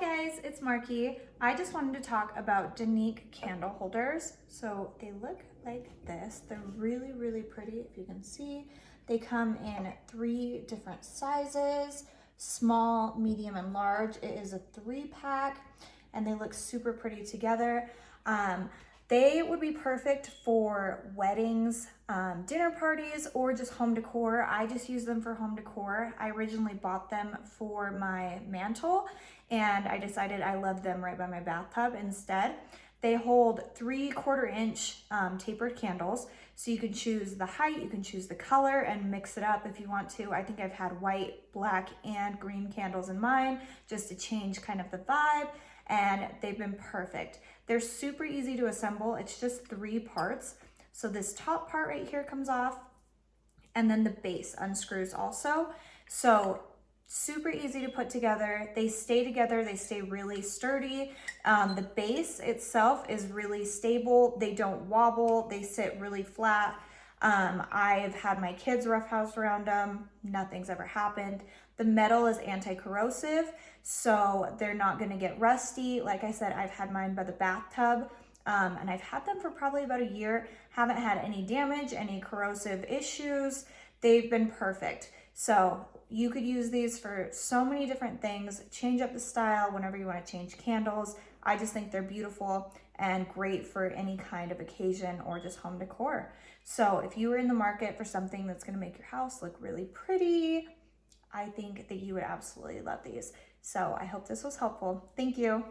guys, it's Marky. I just wanted to talk about Danique candle holders. So they look like this. They're really, really pretty, if you can see. They come in 3 different sizes, small, medium, and large. It is a 3-pack, and they look super pretty together. They would be perfect for weddings, dinner parties, or just home decor. I just use them for home decor. I originally bought them for my mantle, and I decided I love them right by my bathtub instead. They hold 3/4-inch tapered candles, so you can choose the height, you can choose the color, and mix it up if you want to. I think I've had white, black, and green candles in mine just to change kind of the vibe, and they've been perfect. They're super easy to assemble. It's just 3 parts. So this top part right here comes off, and then the base unscrews also. So super easy to put together. They stay together. They stay really sturdy. The base itself is really stable. They don't wobble. They sit really flat. I've had my kids roughhouse around them. Nothing's ever happened. The metal is anti-corrosive, so they're not gonna get rusty. Like I said, I've had mine by the bathtub, and I've had them for probably about a year. Haven't had any damage, any corrosive issues. They've been perfect. So you could use these for so many different things. Change up the style whenever you want to change candles. I just think they're beautiful and great for any kind of occasion or just home decor. So if you were in the market for something that's going to make your house look really pretty, I think that you would absolutely love these. So I hope this was helpful. Thank you.